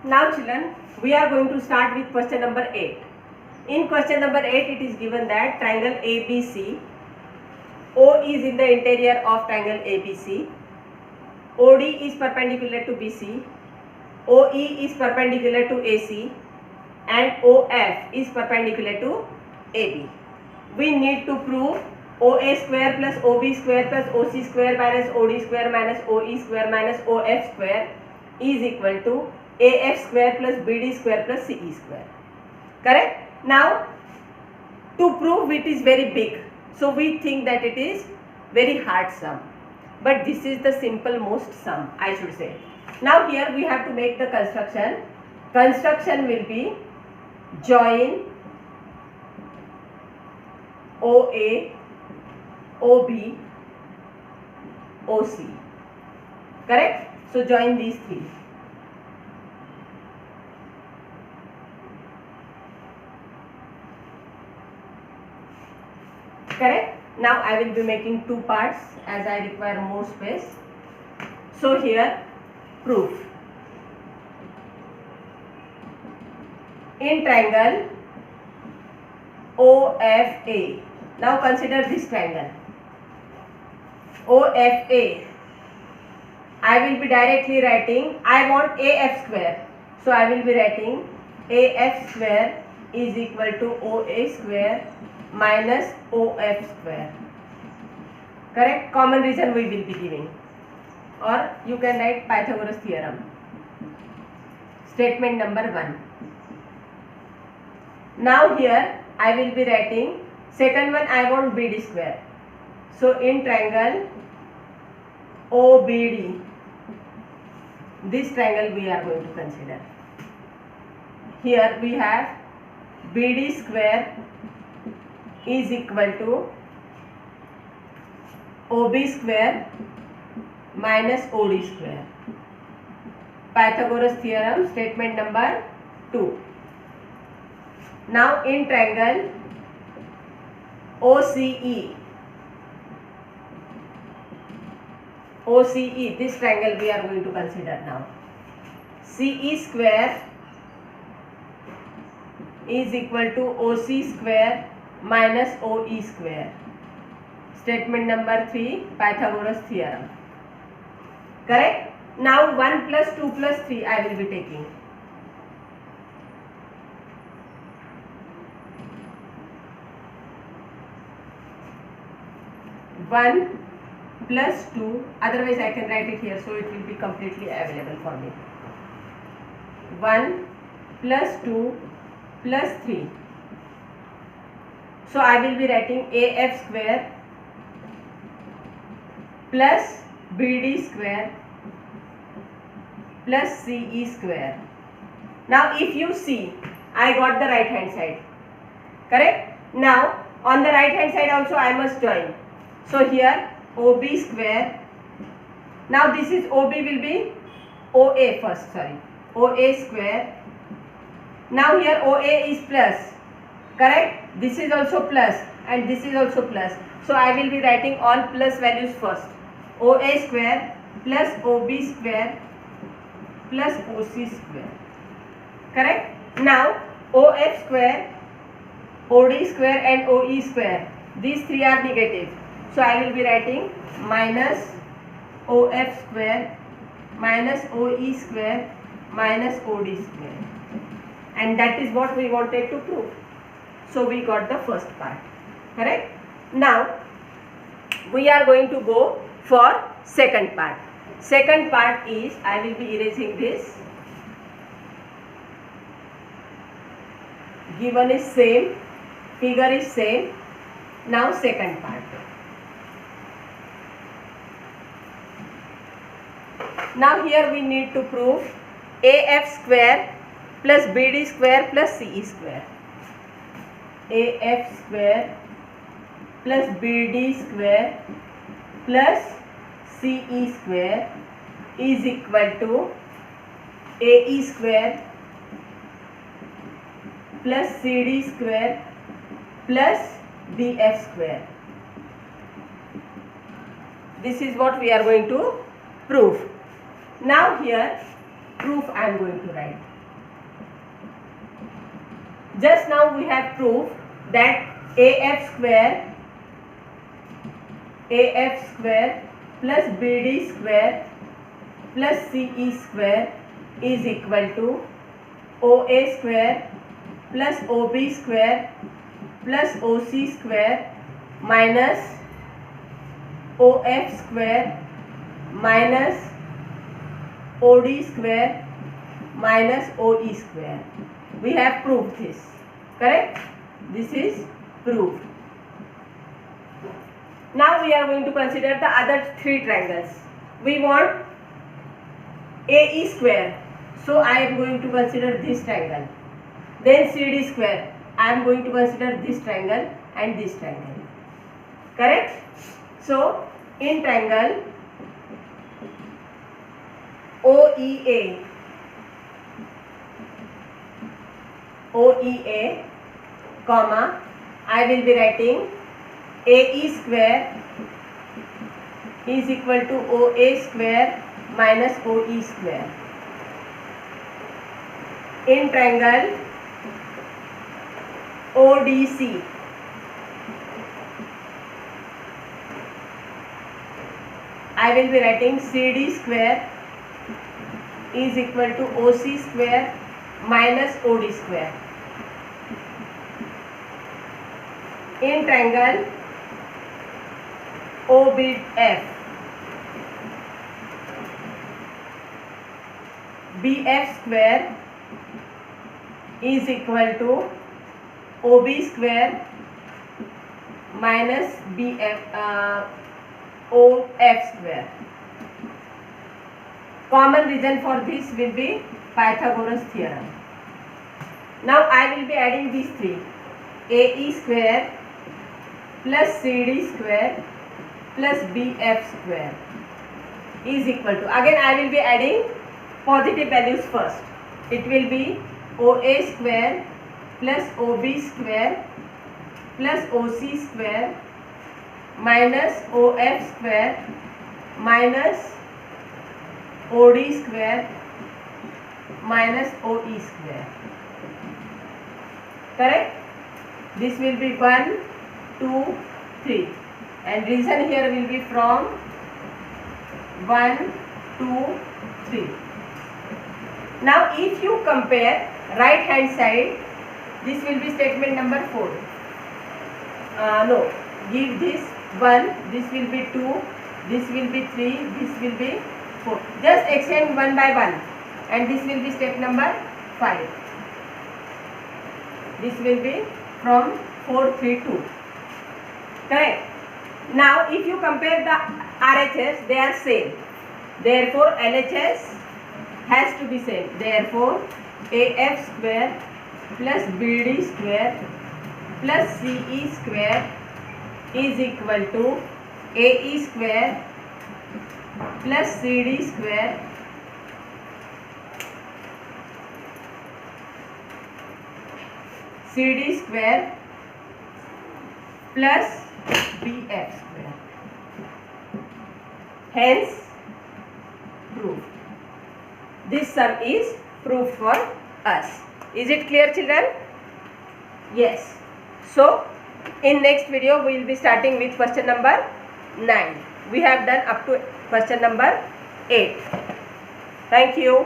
Now children, we are going to start with question number 8. In question number 8, it is given that triangle ABC, O is in the interior of triangle ABC, OD is perpendicular to BC, OE is perpendicular to AC, and OF is perpendicular to AB. We need to prove OA square plus OB square plus OC square minus OD square minus OE square minus OF square is equal to AF square plus BD square plus CE square. Correct? Now, to prove it is very big, so we think that it is very hard sum. But this is the simple most sum, I should say. Now here we have to make the construction. Construction will be join OA, OB, OC. Correct? So join these three. Correct? Now I will be making two parts as I require more space. So here proof. In triangle OFA. Now consider this triangle. OFA. I will be directly writing, I want AF square. So I will be writing AF square is equal to OA square minus OF square. Correct? Common reason we will be giving. Or you can write Pythagoras theorem. Statement number 1. Now here I will be writing second one, I want BD square. So in triangle OBD, this triangle we are going to consider. Here we have BD square is equal to OB square minus OD square. Pythagoras theorem, statement number 2. Now in triangle OCE, this triangle we are going to consider now. CE square is equal to OC square minus OE square. Statement number 3, Pythagoras theorem. Correct? Now 1 plus 2 plus 3 I will be taking. 1 plus 2, otherwise I can write it here so it will be completely available for me. 1 plus 2 plus 3. So I will be writing AF square plus BD square plus CE square. Now if you see, I got the right hand side. Correct? Now on the right hand side also I must join. So here OB square. Now this is OB will be OA first, OA square. Now here OA is plus. Correct? This is also plus and this is also plus. So I will be writing all plus values first. OA square plus OB square plus OC square. Correct? Now OF square, OD square and OE square. These three are negative. So I will be writing minus OF square minus OE square minus OD square. And that is what we wanted to prove. So we got the first part. Correct? Now we are going to go for second part. Second part is, I will be erasing this. Given is same, figure is same. Now second part. Now here we need to prove AF square plus BD square plus CE square. AF square plus BD square plus CE square is equal to AE square plus CD square plus BF square. This is what we are going to prove. Now here proof I am going to write. Just now we have proved that AF square plus BD square plus CE square is equal to OA square plus OB square plus OC square minus OF square minus OD square minus OE square. We have proved this, correct? This is proved. Now we are going to consider the other three triangles. We want AE square, so I am going to consider this triangle. Then CD square, I am going to consider this triangle and this triangle, correct? So in triangle OEA, comma, I will be writing AE square is equal to OA square minus OE square. In triangle ODC, I will be writing CD square is equal to OC square minus OD square. In triangle OBF, BF square is equal to OB square minus OF square. Common reason for this will be Pythagoras theorem. Now I will be adding these three, AE square plus CD square plus BF square is equal to, again I will be adding positive values first. It will be OA square plus OB square plus OC square minus OF square minus OD square minus OE square, correct? This will be 1, 2, 3 and reason here will be from 1, 2, 3. Now if you compare right hand side, this will be statement number 4. No, give this 1, this will be 2, this will be 3, this will be 4. Just extend one by one and this will be step number 5. This will be from 4, 3, 2. Correct? Now if you compare the RHS, they are same. Therefore LHS has to be same. Therefore AF square plus BD square plus CE square is equal to AE square plus CD square plus BF square. Hence proved. This sum is proved for us. Is it clear, children? Yes. So in next video we will be starting with question number 9. We have done up to question number 8. Thank you.